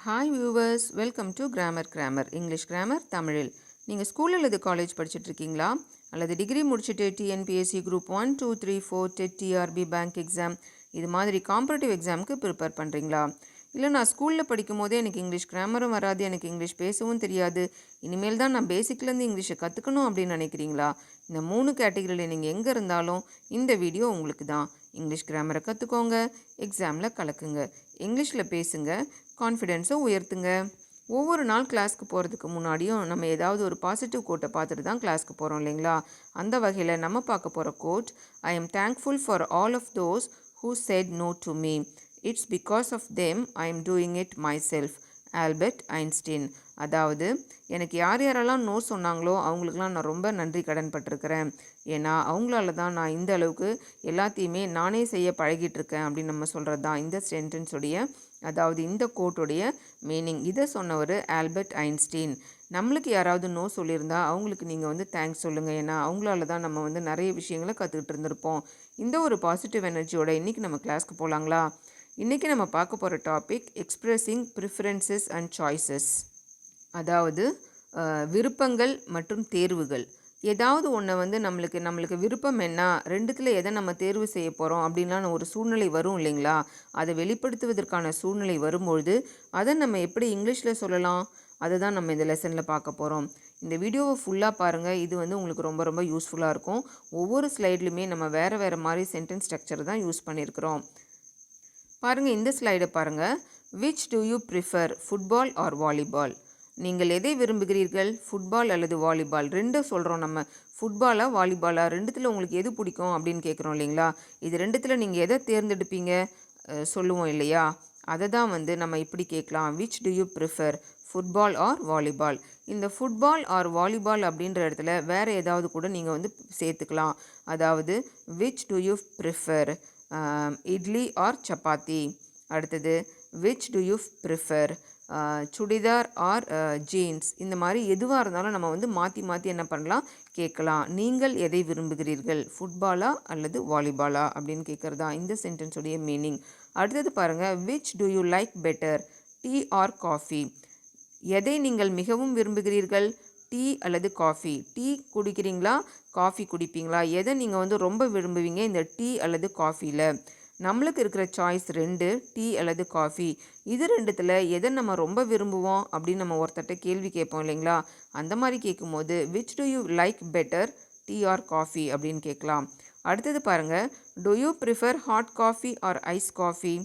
Hi viewers, welcome to grammar English grammar தமிழில். நீங்கள் school அல்லது காலேஜ் படிச்சுட்ருக்கீங்களா? அல்லது டிகிரி முடிச்சுட்டு TNPSC group 1, 2, 3, 4, TET, TRB, bank exam இது மாதிரி காம்படிட்டிவ் எக்ஸாமுக்கு ப்ரிப்பேர் பண்ணுறீங்களா? இல்லை, நான் ஸ்கூலில் படிக்கும் போதே எனக்கு இங்கிலீஷ் கிராமரும் வராது, எனக்கு இங்கிலீஷ் பேசவும் தெரியாது, இனிமேல் தான் நான் பேசிக்லேருந்து இங்கிலீஷை கற்றுக்கணும் அப்படின்னு நினைக்கிறீங்களா? இந்த 3 கேட்டகரியில் நீங்கள் எங்கே இருந்தாலும் இந்த வீடியோ உங்களுக்கு தான். இங்கிலீஷ் கிராமரை கற்றுக்கோங்க, எக்ஸாமில் கலக்குங்க, இங்கிலீஷில் பேசுங்க, கான்ஃபிடென்ஸை உயர்த்துங்க. ஒவ்வொரு நாள் கிளாஸ்க்கு போகிறதுக்கு முன்னாடியும் நம்ம ஏதாவது ஒரு பாசிட்டிவ் கோட்டை பார்த்துட்டு தான் கிளாஸ்க்கு போகிறோம் இல்லைங்களா? அந்த வகையில் நம்ம பார்க்க போகிற quote, I am thankful for all of those who said no to me. It's because of them I am doing it myself. Albert Einstein. அதாவது, எனக்கு யார் யாரெல்லாம் நோ சொன்னாங்களோ அவங்களுக்கெல்லாம் நான் ரொம்ப நன்றி கடன் பட்டிருக்கிறேன். ஏன்னா அவங்களால தான் நான் இந்த அளவுக்கு எல்லாத்தையுமே நானே செய்ய பழகிட்டுருக்கேன் அப்படின்னு நம்ம சொல்கிறது தான் இந்த சென்டென்ஸுடைய, அதாவது இந்த கோட்டுடைய மீனிங். இதை சொன்னவர் ஆல்பர்ட் ஐன்ஸ்டீன். நம்மளுக்கு யாராவது நோ சொல்லியிருந்தா அவங்களுக்கு நீங்கள் தேங்க்ஸ் சொல்லுங்கள். ஏன்னா அவங்களால தான் நம்ம நிறைய விஷயங்களை கற்றுக்கிட்டு இருந்திருப்போம். இந்த ஒரு பாசிட்டிவ் எனர்ஜியோட இன்றைக்கி நம்ம கிளாஸ்க்கு போகலாங்களா? இன்றைக்கி நம்ம பார்க்க போகிற topic expressing preferences and choices. அதாவது விருப்பங்கள் மற்றும் தேர்வுகள். ஏதாவது ஒன்று நம்மளுக்கு விருப்பம் என்ன, ரெண்டுத்தில் எதை நம்ம தேர்வு செய்ய போகிறோம் அப்படின்லாம் ஒரு சூழ்நிலை வரும் இல்லைங்களா? அதை வெளிப்படுத்துவதற்கான சூழ்நிலை வரும்பொழுது அதை நம்ம எப்படி இங்கிலீஷில் சொல்லலாம், அதை தான் நம்ம இந்த லெசனில் பார்க்க போகிறோம். இந்த வீடியோவை ஃபுல்லாக பாருங்கள். இது உங்களுக்கு ரொம்ப ரொம்ப யூஸ்ஃபுல்லாக இருக்கும். ஒவ்வொரு ஸ்லைட்லையுமே நம்ம வேறு மாதிரி சென்டென்ஸ் ஸ்ட்ரக்சர் தான் யூஸ் பண்ணியிருக்கிறோம். பாருங்கள், இந்த ஸ்லைடை பாருங்கள். Which do you prefer, football or volleyball? நீங்கள் எதை விரும்புகிறீர்கள், ஃபுட்பால் அல்லது வாலிபால்? ரெண்டும் சொல்கிறோம் நம்ம. ஃபுட்பாலா வாலிபாலா, ரெண்டுத்தில் உங்களுக்கு எது பிடிக்கும் அப்படின்னு கேட்குறோம் இல்லைங்களா? இது ரெண்டுத்தில் நீங்கள் எதை தேர்ந்தெடுப்பீங்க சொல்லுவோம் இல்லையா? அதை தான் நம்ம இப்படி கேட்கலாம். Which do you prefer, football or volleyball? இந்த ஃபுட்பால் ஆர் வாலிபால் அப்படின்ற இடத்துல வேறு ஏதாவது கூட நீங்கள் சேர்த்துக்கலாம். அதாவது which do you prefer idli or chapati. அடுத்தது which do you prefer churidar or jeans. இந்த மாதிரி எதுவாக இருந்தாலும் நம்ம மாற்றி என்ன பண்ணலாம், கேட்கலாம். நீங்கள் எதை விரும்புகிறீர்கள், ஃபுட்பாலா அல்லது வாலிபாலா அப்படின்னு கேட்குறதா இந்த சென்டென்ஸுடைய மீனிங். அடுத்தது பாருங்கள், which do you like better, tea or coffee? எதை நீங்கள் மிகவும் விரும்புகிறீர்கள், டீ அல்லது காஃபி? டீ குடிக்கிறீங்களா, காஃபி குடிப்பீங்களா? எதை நீங்கள் ரொம்ப விரும்புவீங்க இந்த டீ அல்லது காஃபியில்? நம்மளுக்கு இருக்கிற சாய்ஸ் 2, டீ அல்லது காஃபி. இது ரெண்டுத்தில் எதை நம்ம ரொம்ப விரும்புவோம் அப்படின்னு நம்ம ஒருத்தட்ட கேள்வி கேட்போம் இல்லைங்களா? அந்த மாதிரி கேட்கும்போது which do you like better, tea or coffee அப்படின்னு கேட்கலாம். அடுத்தது பாருங்கள், do you prefer hot coffee or ice coffee?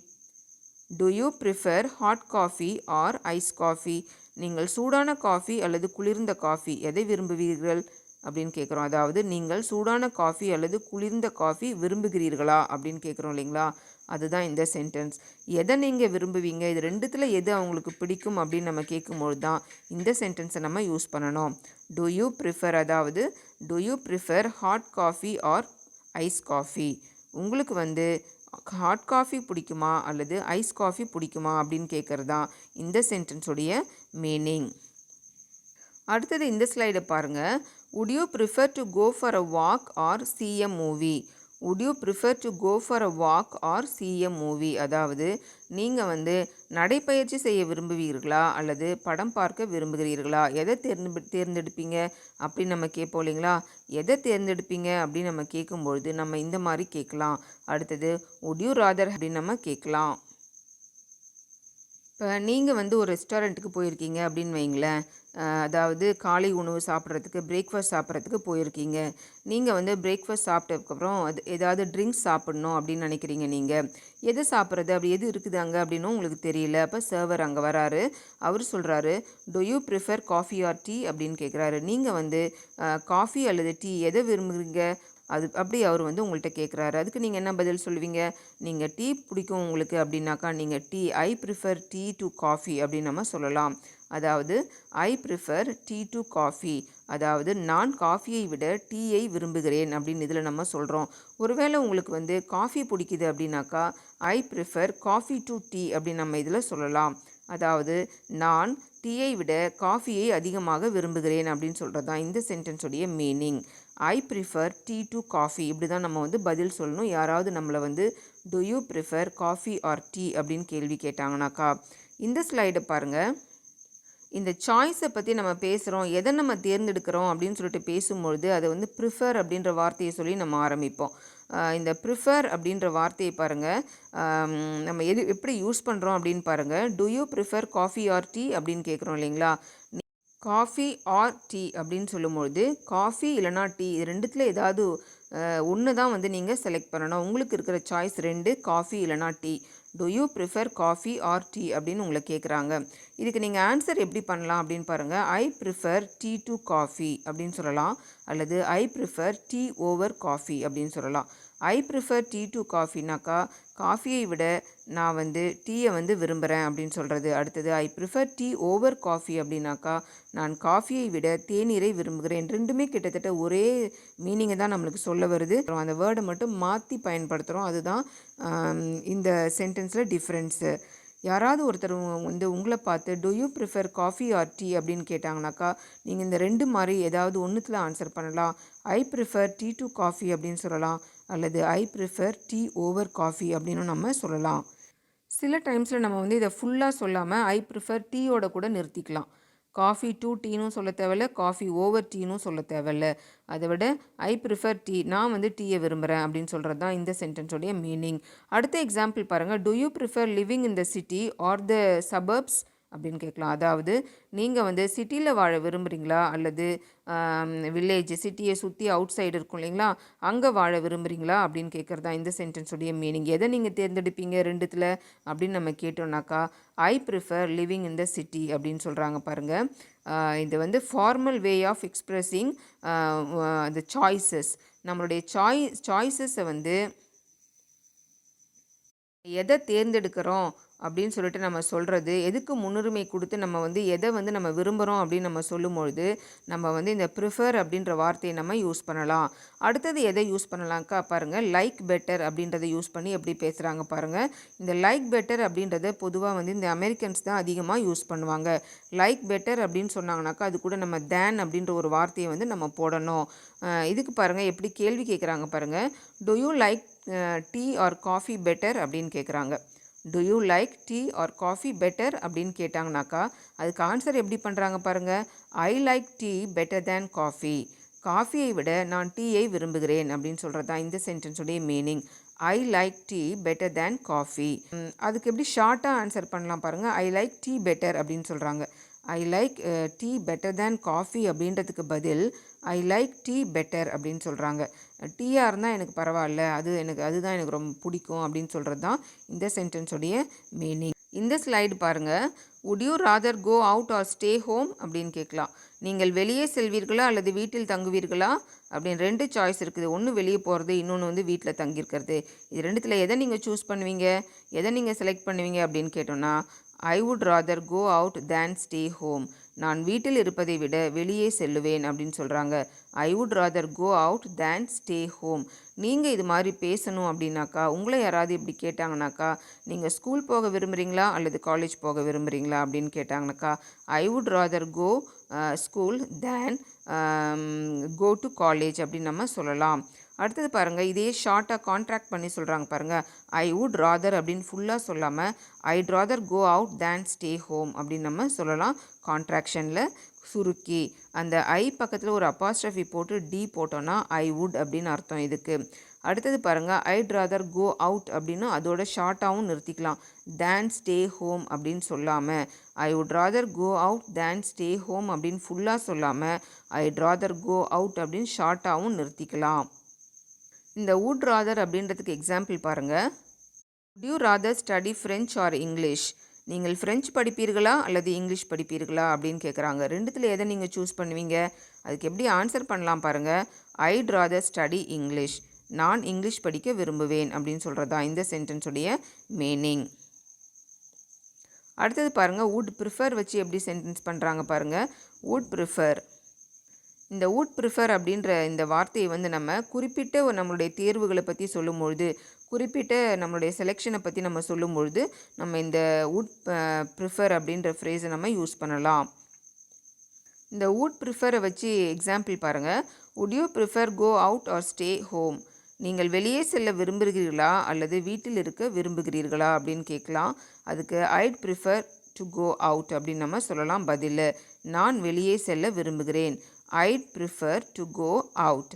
Do you prefer hot coffee or ice coffee? நீங்கள் சூடான காஃபி அல்லது குளிர்ந்த காஃபி எதை விரும்புவீர்கள் அப்படின்னு கேட்குறோம். அதாவது நீங்கள் சூடான காஃபி அல்லது குளிர்ந்த காஃபி விரும்புகிறீர்களா அப்படின்னு கேட்குறோம் இல்லைங்களா? அதுதான் இந்த சென்டென்ஸ். எதை நீங்கள் விரும்புவீங்க, இது ரெண்டுத்தில் எது அவங்களுக்கு பிடிக்கும் அப்படின்னு நம்ம கேட்கும்போது தான் இந்த சென்டென்ஸை நம்ம யூஸ் பண்ணணும். டு யூ ப்ரிஃபர், அதாவது do you prefer hot coffee or ice coffee? உங்களுக்கு ஹாட் காஃபி பிடிக்குமா அல்லது ஐஸ் காஃபி பிடிக்குமா அப்படின்னு கேட்குறது தான் இந்த சென்டென்ஸுடைய மீனிங். அடுத்தது இந்த ஸ்லைடை பாருங்கள். would you prefer to go for a walk or see a movie? would you prefer to go for a walk or see a movie? அதாவது நீங்கள் நடைப்பயிற்சி செய்ய விரும்புவீர்களா அல்லது படம் பார்க்க விரும்புகிறீர்களா? எதை தேர்ந்தெடுப்பீங்க அப்படின்னு நம்ம கேட்போம் இல்லைங்களா? எதை தேர்ந்தெடுப்பீங்க அப்படின்னு நம்ம கேட்கும்பொழுது நம்ம இந்த மாதிரி கேட்கலாம். அடுத்தது would you rather அப்படின்னு நம்ம கேட்கலாம். இப்போ நீங்கள் ஒரு ரெஸ்டாரண்ட்டுக்கு போயிருக்கீங்க அப்படின்னு வைங்களேன். அதாவது காலை உணவு சாப்பிட்றதுக்கு, பிரேக்ஃபாஸ்ட் சாப்பிட்றதுக்கு போயிருக்கீங்க. நீங்கள் பிரேக்ஃபாஸ்ட் சாப்பிட்டதுக்கப்புறம் ஏதாவது ட்ரிங்க்ஸ் சாப்பிட்ணும் அப்படின்னு நினைக்கிறீங்க. நீங்கள் எது சாப்பிட்றது, அப்படி எது இருக்குது அங்கே அப்படின்னு உங்களுக்கு தெரியல. அப்போ சர்வர் அங்கே வராரு. அவர் சொல்கிறாரு, to you prefer coffee or tea அப்படின்னு கேட்குறாரு. நீங்கள் காஃபி அல்லது டீ எதை விரும்புகிறீங்க அப்படி அவர் உங்கள்கிட்ட கேட்குறாரு. அதுக்கு நீங்கள் என்ன பதில் சொல்லுவீங்க? நீங்கள் டீ பிடிக்கும் உங்களுக்கு அப்படின்னாக்கா நீங்கள் tea, I prefer tea to coffee அப்படின்னு நம்ம சொல்லலாம். அதாவது ஐ ப்ரிஃபர் டீ டு காஃபி, அதாவது நான் காஃபியை விட டீயை விரும்புகிறேன் அப்படின்னு இதில் நம்ம சொல்கிறோம். ஒருவேளை உங்களுக்கு காஃபி பிடிக்குது அப்படின்னாக்கா ஐ ப்ரிஃபர் காஃபி டு டீ அப்படின்னு நம்ம இதில் சொல்லலாம். அதாவது நான் டீயை விட காஃபியை அதிகமாக விரும்புகிறேன் அப்படின்னு சொல்கிறது தான் இந்த சென்டென்ஸுடைய meaning. I prefer tea to coffee இப்படி தான் நம்ம பதில் சொல்லணும். யாராவது நம்மளை do you prefer coffee or tea அப்படின்னு கேள்வி கேட்டாங்கனாக்கா. இந்த ஸ்லைடை பாருங்கள். இந்த சாய்ஸை பற்றி நம்ம பேசுகிறோம், எதை நம்ம தேர்ந்தெடுக்கிறோம் அப்படின்னு சொல்லிட்டு பேசும்பொழுது அதை வந்து ப்ரிஃபர் அப்படின்ற வார்த்தையை சொல்லி நம்ம ஆரம்பிப்போம். இந்த ப்ரிஃபர் அப்படின்ற வார்த்தையை பாருங்கள், நம்ம எப்படி யூஸ் பண்ணுறோம் அப்படின்னு பாருங்கள். Do you prefer coffee or tea அப்படின்னு கேட்குறோம் இல்லைங்களா? காஃபி ஆர் டீ அப்படின்னு சொல்லும்பொழுது காஃபி இல்லைனா டீ இது ரெண்டுத்தில் ஏதாவது ஒன்று தான் வந்து நீங்கள் செலக்ட் பண்ணணும். உங்களுக்கு இருக்கிற சாய்ஸ் 2, காஃபி இல்லைனா tea. To you prefer coffee or tea அப்படின்னு உங்களை கேட்குறாங்க. இதுக்கு நீங்கள் ஆன்சர் எப்படி பண்ணலாம் அப்படின்னு பாருங்கள். I prefer tea to coffee அப்படின்னு சொல்லலாம், அல்லது ஐ ப்ரிஃபர் டீ ஓவர் காஃபி அப்படின்னு சொல்லலாம். ஐ ப்ரிஃபர் டீ டு காஃபினாக்கா காஃபியை விட நான் வந்து டீயை வந்து விரும்புகிறேன் அப்படின்னு சொல்கிறது. அடுத்தது I prefer tea over coffee அப்படின்னாக்கா நான் காஃபியை விட தேநீரை விரும்புகிறேன். ரெண்டுமே கிட்டத்தட்ட ஒரே மீனிங்கை தான் நம்மளுக்கு சொல்ல வருது. அந்த வேர்டை மட்டும் மாற்றி பயன்படுத்துகிறோம். அதுதான் இந்த சென்டென்ஸில் டிஃப்ரென்ஸு. யாராவது ஒருத்தர் வந்து உங்களை பார்த்து to you prefer coffee or tea அப்படின்னு கேட்டாங்கனாக்கா நீங்கள் இந்த 2 மாதிரி ஏதாவது ஒன்றுத்தில் ஆன்சர் பண்ணலாம். ஐ ப்ரிஃபர் டீ டு காஃபி அப்படின்னு சொல்லலாம், அல்லது ஐ ப்ரிஃபர் டீ ஓவர் காஃபி அப்படின்னு நம்ம சொல்லலாம். சில டைம்ஸில் நம்ம வந்து இதை ஃபுல்லாக சொல்லாமல் ஐ ப்ரிஃபர் டீயோட கூட நிறுத்திக்கலாம். காஃபி டூ டீனும் சொல்ல தேவையில்ல, காஃபி ஓவர் டீனும் சொல்ல தேவையில்ல. அதை விட ஐ ப்ரிஃபர் டீ, நான் வந்து டீயை விரும்புகிறேன் அப்படின்னு சொல்கிறது தான் இந்த சென்டென்ஸோடைய மீனிங். அடுத்த எக்ஸாம்பிள் பாருங்கள். Do you prefer living in the city R the suburbs அப்படின்னு கேட்கலாம். அதாவது நீங்கள் வந்து சிட்டியில் வாழ விரும்புகிறீங்களா, அல்லது வில்லேஜ் சிட்டியை சுற்றி அவுட் சைடு இருக்கும் இல்லைங்களா, அங்கே வாழ விரும்புகிறீங்களா அப்படின்னு கேட்குறது தான் இந்த சென்டென்ஸுடைய மீனிங். எதை நீங்கள் தேர்ந்தெடுப்பீங்க ரெண்டுத்தில் அப்படின்னு நம்ம கேட்டோம்னாக்கா I prefer living in the city அப்படின்னு சொல்கிறாங்க பாருங்கள். இது வந்து formal way of expressing the choices. நம்மளுடைய சாய்ஸஸை வந்து எதை தேர்ந்தெடுக்கிறோம் அப்படின்னு சொல்லிட்டு நம்ம சொல்கிறது, எதுக்கு முன்னுரிமை கொடுத்து நம்ம வந்து எதை வந்து நம்ம விரும்புகிறோம் அப்படின்னு நம்ம சொல்லும்பொழுது நம்ம வந்து இந்த ப்ரிஃபர் அப்படின்ற வார்த்தையை நம்ம யூஸ் பண்ணலாம். அடுத்தது எதை யூஸ் பண்ணலாம்க்கா பாருங்கள். லைக் பெட்டர் அப்படின்றத யூஸ் பண்ணி எப்படி பேசுகிறாங்க பாருங்கள். இந்த லைக் பெட்டர் அப்படின்றத பொதுவாக வந்து இந்த அமெரிக்கன்ஸ் தான் அதிகமாக யூஸ் பண்ணுவாங்க. லைக் பெட்டர் அப்படின்னு சொன்னாங்கனாக்கா அது கூட நம்ம தேன் அப்படின்ற ஒரு வார்த்தையை வந்து நம்ம போடணும். இதுக்கு பாருங்கள் எப்படி கேள்வி கேட்குறாங்க பாருங்கள். Do you like tea or coffee better அப்படின்னு கேட்குறாங்க. Do you like tea or coffee better அப்படின்னு கேட்டாங்கனாக்கா அதுக்கு ஆன்சர் எப்படி பண்ணுறாங்க பாருங்கள். I like tea better than coffee. காஃபியை விட நான் டீயை விரும்புகிறேன் அப்படின்னு சொல்கிறது தான் இந்த சென்டென்ஸுடைய meaning. I like tea better than coffee. அதுக்கு எப்படி ஷார்ட்டாக ஆன்சர் பண்ணலாம் பாருங்கள். ஐ லைக் டீ பெட்டர் அப்படின்னு சொல்கிறாங்க. ஐ like tea better than coffee அப்படின்றதுக்கு பதில் ஐ லைக் டீ பெட்டர் அப்படின்னு சொல்கிறாங்க. டீயாக இருந்தால் எனக்கு பரவாயில்ல, அதுதான் எனக்கு ரொம்ப பிடிக்கும் அப்படின்னு சொல்கிறது தான் இந்த சென்டென்ஸுடைய மீனிங். இந்த ஸ்லைடு பாருங்கள். Would you rather go out or stay home அப்படின்னு கேட்கலாம். நீங்கள் வெளியே செல்வீர்களா அல்லது வீட்டில் தங்குவீர்களா அப்படின்னு 2 சாய்ஸ் இருக்குது. ஒன்று வெளியே போகிறது, இன்னொன்று வந்து வீட்டில் தங்கியிருக்கிறது. இது ரெண்டுத்தில் எதை நீங்கள் சூஸ் பண்ணுவீங்க, எதை நீங்கள் செலக்ட் பண்ணுவீங்க அப்படின்னு கேட்டோன்னா I would rather go out than stay home. நான் வீட்டில் இருப்பதை விட வெளியே செல்லுவேன் அப்படின்னு சொல்கிறாங்க. I would rather go out than stay home. நீங்கள் இது மாதிரி பேசணும் அப்படின்னாக்கா உங்களை யாராவது இப்படி கேட்டாங்கனாக்கா நீங்கள் ஸ்கூல் போக விரும்புகிறீங்களா அல்லது காலேஜ் போக விரும்புகிறீங்களா அப்படின்னு கேட்டாங்கனாக்கா I would rather go school than go to college அப்படின்னு நம்ம சொல்லலாம். அடுத்தது பாருங்கள். இதே ஷார்ட்டாக கான்ட்ராக்ட் பண்ணி சொல்கிறாங்க பாருங்கள். ஐ வுட் ராதர் அப்படின்னு ஃபுல்லாக சொல்லாமல் ஐட் rather go out than stay home அப்படின்னு நம்ம சொல்லலாம். கான்ட்ராக்ஷனில் சுருக்கி அந்த ஐ பக்கத்தில் ஒரு அப்பாஸ்ட்ரஃபி போட்டு டி போட்டோன்னா ஐ வுட் அப்படின்னு அர்த்தம் இதுக்கு. அடுத்தது பாருங்கள். ஐட் ராதர் கோ அவுட் அப்படின்னு அதோட ஷார்ட்டாகவும் நிறுத்திக்கலாம். தேன் ஸ்டே ஹோம் அப்படின்னு சொல்லாமல் I would rather go out than stay home அப்படின்னு ஃபுல்லாக சொல்லாமல் ஐட் ராதர் கோ அவுட் அப்படின்னு ஷார்ட்டாகவும் நிறுத்திக்கலாம். இந்த வுட் ராதர் அப்படின்றதுக்கு எக்ஸாம்பிள் பாருங்கள். Would you rather study French R English. நீங்கள் ஃப்ரெஞ்ச் படிப்பீர்களா அல்லது இங்கிலீஷ் படிப்பீர்களா அப்படின்னு கேட்குறாங்க. ரெண்டுத்தில் எதை நீங்கள் சூஸ் பண்ணுவீங்க, அதுக்கு எப்படி ஆன்சர் பண்ணலாம் பாருங்கள். ஐட் ராதர் ஸ்டடி இங்கிலீஷ். நான் இங்கிலீஷ் படிக்க விரும்புவேன் அப்படின்னு சொல்கிறது தான் இந்த சென்டென்ஸுடைய மீனிங். அடுத்தது பாருங்கள். வுட் ப்ரிஃபர் வச்சு எப்படி சென்டென்ஸ் பண்ணுறாங்க பாருங்கள். Would prefer. இந்த வுட் ப்ரிஃபர் அப்படின்ற இந்த வார்த்தையை வந்து நம்ம குறிப்பிட்ட நம்மளுடைய தேர்வுகளை பற்றி சொல்லும்பொழுது, குறிப்பிட்ட நம்மளுடைய செலெக்ஷனை பற்றி நம்ம சொல்லும்பொழுது நம்ம இந்த வுட் ப்ரிஃபர் அப்படின்ற ஃப்ரேஸை நம்ம யூஸ் பண்ணலாம். இந்த வுட் ப்ரிஃபரை வச்சு எக்ஸாம்பிள் பாருங்கள். Would you prefer go out or stay home. நீங்கள் வெளியே செல்ல விரும்புகிறீர்களா அல்லது வீட்டில் இருக்க விரும்புகிறீர்களா அப்படின்னு கேட்கலாம். அதுக்கு I'd prefer to go out அப்படின்னு நம்ம சொல்லலாம் பதில். நான் வெளியே செல்ல விரும்புகிறேன். I'd prefer to go out.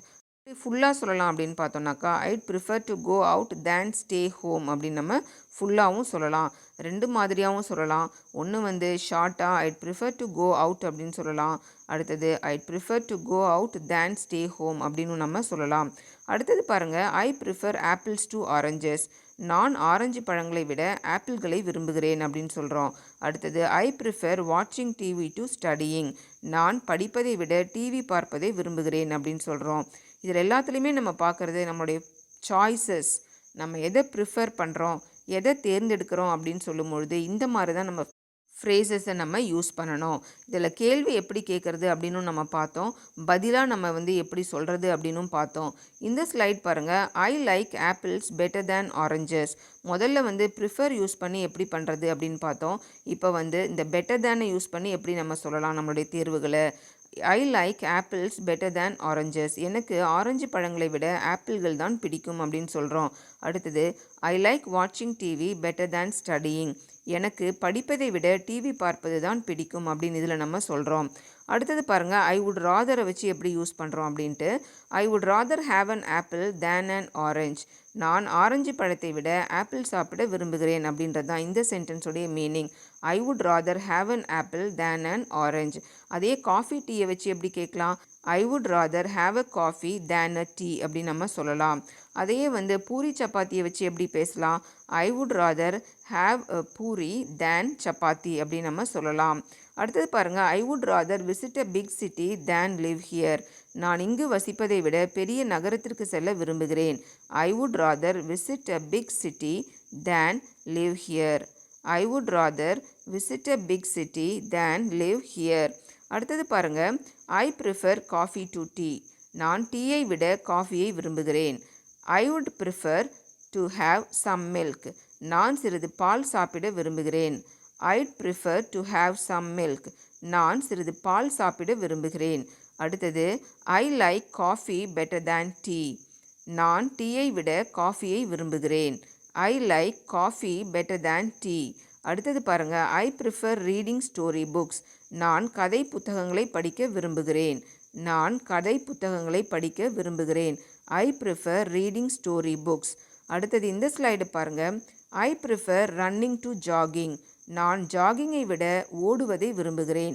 ஃபுல்லாக சொல்லலாம் அப்படின்னு பார்த்தோம்னாக்கா I'd prefer to go out than stay home அப்படின்னு நம்ம ஃபுல்லாகவும் சொல்லலாம். ரெண்டு மாதிரியாகவும் சொல்லலாம். ஒன்று வந்து ஷார்ட்டாக I'd prefer to go out அப்படின்னு சொல்லலாம். அடுத்தது I'd prefer to go out than stay home அப்படின்னு நம்ம சொல்லலாம். அடுத்தது பாருங்கள், I prefer apples to oranges. நான் ஆரஞ்சு பழங்களை விட ஆப்பிள்களை விரும்புகிறேன் அப்படின்னு சொல்கிறோம். அடுத்தது ஐ ப்ரிஃபர் வாட்சிங் டிவி டு ஸ்டடியிங். நான் படிப்பதை விட டிவி பார்ப்பதை விரும்புகிறேன் அப்படின்னு சொல்கிறோம். இதில் எல்லாத்துலேயுமே நம்ம பார்க்குறது நம்மளுடைய சாய்ஸஸ், நம்ம எதை ப்ரிஃபர் பண்ணுறோம், எதை தேர்ந்தெடுக்கிறோம் அப்படின்னு சொல்லும்பொழுது இந்த மாதிரி தான் நம்ம ஃப்ரேசஸை நம்ம யூஸ் பண்ணணும். இதில் கேள்வி எப்படி கேட்குறது அப்படின்னு நம்ம பார்த்தோம். பதிலாக நம்ம வந்து எப்படி சொல்கிறது அப்படின்னும் பார்த்தோம். இந்த ஸ்லைட் பாருங்கள், I like apples better than oranges. முதல்ல வந்து ப்ரிஃபர் யூஸ் பண்ணி எப்படி பண்ணுறது அப்படின்னு பார்த்தோம். இப்போ வந்து இந்த பெட்டர் தேனை யூஸ் பண்ணி எப்படி நம்ம சொல்லலாம் நம்மளுடைய தேர்வுகளை. I like apples better than oranges. எனக்கு ஆரஞ்சு பழங்களை விட ஆப்பிள்கள் தான் பிடிக்கும் அப்படின்னு சொல்கிறோம். அடுத்தது ஐ லைக் வாட்சிங் டிவி பெட்டர் தேன் ஸ்டடியிங். எனக்கு படிப்பதை விட டிவி பார்ப்பது தான் பிடிக்கும் அப்படின்னு இதில் நம்ம சொல்கிறோம். அடுத்தது பாருங்கள், ஐ வுட் ராதரை வச்சு எப்படி யூஸ் பண்ணுறோம் அப்படின்ட்டு. I would rather have an apple than an orange. நான் ஆரஞ்சு பழத்தை விட ஆப்பிள் சாப்பிட விரும்புகிறேன் அப்படின்றது தான் இந்த சென்டென்ஸோடைய meaning. I would rather have an apple than an orange. அதே காஃபி டீயை வச்சு எப்படி கேட்கலாம், I would rather have a coffee than a tea அப்படின்னு நம்ம சொல்லலாம். அதையே வந்து பூரி சப்பாத்தியை வச்சு எப்படி பேசலாம், I would rather have a puri than chapati அப்படின்னு நம்ம சொல்லலாம். அடுத்தது பாருங்கள், I would rather visit a big city than live here. நான் இங்கு வசிப்பதை விட பெரிய நகரத்திற்கு செல்ல விரும்புகிறேன். I would rather visit a big city than live here. I would rather visit a big city than live here. அடுத்தது பாருங்கள், I prefer coffee to tea. நான் டீயை விட காஃபியை விரும்புகிறேன். I would prefer to have some milk. நான் சிறிது பால் சாப்பிட விரும்புகிறேன். I'd prefer to have some milk. நான் சிறிது பால் சாப்பிட விரும்புகிறேன். அடுத்தது I like coffee better than tea. நான் டீயை விட காஃபியை விரும்புகிறேன். I like coffee better than tea. அடுத்தது பாருங்கள், I prefer reading story books. நான் கதை புத்தகங்களை படிக்க விரும்புகிறேன். நான் கதை புத்தகங்களை படிக்க விரும்புகிறேன். I prefer reading story books. அடுத்தது இந்த ஸ்லைடு பாருங்கள், I prefer running to jogging. நான் ஜாகிங்கை விட ஓடுவதை விரும்புகிறேன்.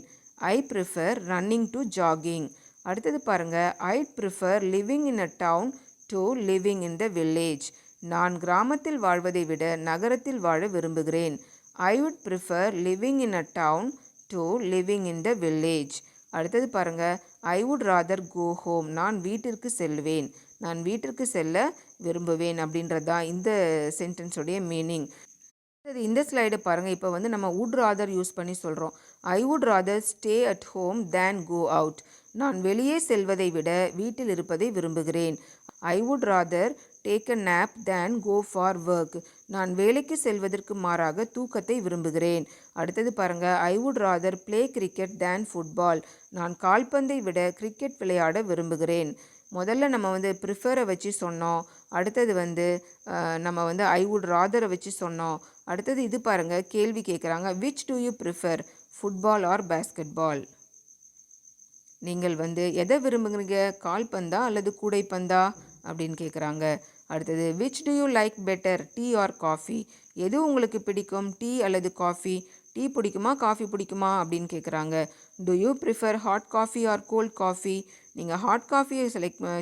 I prefer running to jogging. அடுத்தது பாருங்கள், I prefer living in a town to living in the village. நான் கிராமத்தில் வாழ்வதை விட நகரத்தில் வாழ விரும்புகிறேன். I would prefer living in a town to living in the village. அடுத்தது பாருங்கள், I would rather go home. நான் வீட்டிற்கு செல்வேன். நான் வீட்டிற்கு செல்ல விரும்புவேன் அப்படின்றது தான் இந்த சென்டென்ஸோடைய மீனிங். இந்த ஸ்லைடை பாருங்கள், இப்போ வந்து நம்ம வுட் ராதர் யூஸ் பண்ணி சொல்கிறோம். I would rather stay at home than go out. நான் வெளியே செல்வதை விட வீட்டில் இருப்பதை விரும்புகிறேன். I would rather take a nap than go for work. நான் வேலைக்கு செல்வதற்கு மாறாக தூக்கத்தை விரும்புகிறேன். அடுத்தது பாருங்கள், I would rather play cricket than football. நான் கால்பந்தை விட கிரிக்கெட் விளையாட விரும்புகிறேன். முதல்ல நம்ம வந்து ப்ரிஃபரை வச்சு சொன்னோம். அடுத்தது வந்து நம்ம வந்து ஐ வுட் ராதரை வச்சு சொன்னோம். அடுத்தது இது பாருங்கள், கேள்வி கேட்குறாங்க, which do you prefer, football or basketball. நீங்கள் வந்து எதை விரும்புகிறீங்க, கால்பந்தா அல்லது கூடைப்பந்தா அப்படின்னு கேட்குறாங்க. அடுத்தது which do you like better, tea or coffee. எது உங்களுக்கு பிடிக்கும், டீ அல்லது காஃபி. டீ பிடிக்குமா காஃபி பிடிக்குமா அப்படின்னு கேட்குறாங்க. Do you prefer hot coffee R cold coffee. நீங்கள் ஹாட் காஃபியை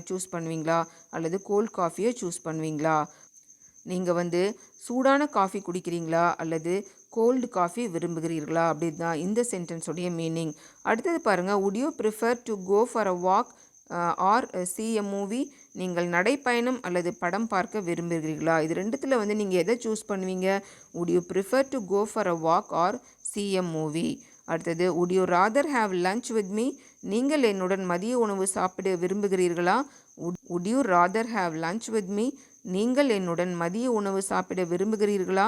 சூஸ் பண்ணுவீங்களா அல்லது கோல்ட் காஃபியை சூஸ் பண்ணுவீங்களா. நீங்கள் வந்து சூடான காஃபி குடிக்கிறீங்களா அல்லது கோல்டு காஃபி விரும்புகிறீர்களா அப்படின்னு தான் இந்த சென்டென்ஸோடைய மீனிங். அடுத்தது பாருங்கள், would you prefer to go for a walk or see a movie. நீங்கள் நடைப்பயணம் அல்லது படம் பார்க்க விரும்புகிறீர்களா. இது ரெண்டுத்தில் வந்து நீங்கள் எதை சூஸ் பண்ணுவீங்க. Would you prefer to go for a walk or see a movie. அடுத்தது would you rather have lunch with me. நீங்கள் என்னுடன் மதிய உணவு சாப்பிட விரும்புகிறீர்களா. Would you rather have lunch with me. நீங்கள் என்னுடன் மதிய உணவு சாப்பிட விரும்புகிறீர்களா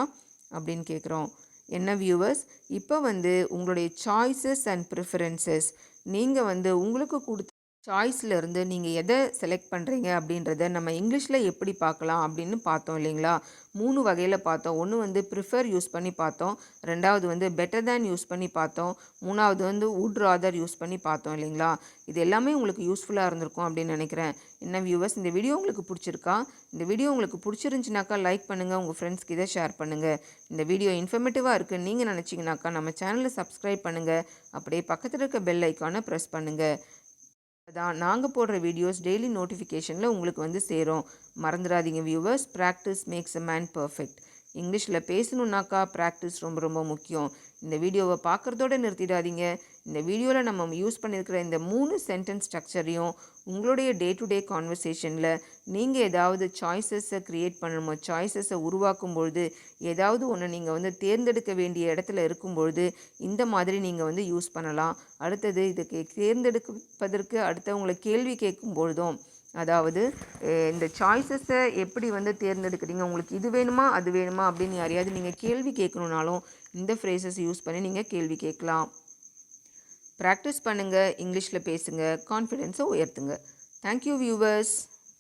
அப்படின்னு கேட்குறோம். என்ன வியூவர்ஸ், இப்போ வந்து உங்களுடைய சாய்ஸஸ் அண்ட் ப்ரிஃபரன்சஸ், நீங்கள் வந்து உங்களுக்கு கொடுத்த சாய்ஸில் இருந்து நீங்கள் எதை செலக்ட் பண்ணுறீங்க அப்படின்றத நம்ம இங்கிலீஷில் எப்படி பார்க்கலாம் அப்படின்னு பார்த்தோம் இல்லைங்களா. 3 வகையில் பார்த்தோம். ஒன்று வந்து ப்ரிஃபர் யூஸ் பண்ணி பார்த்தோம், ரெண்டாவது வந்து பெட்டர் தேன் யூஸ் பண்ணி பார்த்தோம், மூணாவது வந்து வுட் ராதர் யூஸ் பண்ணி பார்த்தோம் இல்லைங்களா. இது எல்லாமே உங்களுக்கு யூஸ்ஃபுல்லாக இருந்திருக்கும் அப்படின்னு நினைக்கிறேன். என்ன வியூவர்ஸ், இந்த வீடியோ உங்களுக்கு பிடிச்சிருக்கா? இந்த வீடியோ உங்களுக்கு பிடிச்சிருந்துச்சினாக்கா லைக் பண்ணுங்கள், உங்கள் ஃப்ரெண்ட்ஸ்க்கு இதை ஷேர் பண்ணுங்கள். இந்த வீடியோ இன்ஃபர்மேட்டிவாக இருக்குன்னு நீங்கள் நினச்சிங்கனாக்கா நம்ம சேனலை சப்ஸ்கிரைப் பண்ணுங்கள். அப்படியே பக்கத்தில் இருக்க பெல் ஐக்கானை ப்ரெஸ் பண்ணுங்கள். தான் நாங்கள் போடுற வீடியோஸ் டெய்லி நோட்டிஃபிகேஷனில் உங்களுக்கு வந்து சேரும். மறந்துடாதீங்க viewers, practice makes a man perfect. இங்கிலீஷில் பேசணுன்னாக்கா ப்ராக்டிஸ் ரொம்ப ரொம்ப முக்கியம். இந்த வீடியோவை பார்க்குறதோடு நிறுத்திடாதீங்க. இந்த வீடியோவில் நம்ம யூஸ் பண்ணியிருக்கிற இந்த 3 சென்டென்ஸ் ஸ்ட்ரக்சரையும் உங்களுடைய டே டு டே கான்வர்சேஷனில் நீங்கள் ஏதாவது சாய்ஸஸை க்ரியேட் பண்ணணுமோ, சாய்ஸஸை உருவாக்கும் பொழுது ஏதாவது ஒன்று நீங்கள் வந்து தேர்ந்தெடுக்க வேண்டிய இடத்துல இருக்கும்பொழுது இந்த மாதிரி நீங்கள் வந்து யூஸ் பண்ணலாம். அடுத்தது இதுக்கு தேர்ந்தெடுப்பதற்கு அடுத்தவங்களை கேள்வி கேட்கும் பொழுதும், அதாவது இந்த சாய்ஸஸை எப்படி வந்து தேர்ந்தெடுக்கிறீங்க, உங்களுக்கு இது வேணுமா அது வேணுமா அப்படின்னு யாரையாவது நீங்கள் கேள்வி கேட்கணுன்னாலும் இந்த ஃப்ரேசஸ் யூஸ் பண்ணி நீங்கள் கேள்வி கேட்கலாம். ப்ராக்டிஸ் பண்ணுங்கள், இங்கிலீஷில் பேசுங்க, கான்ஃபிடென்ஸை உயர்த்துங்க. Thank you viewers.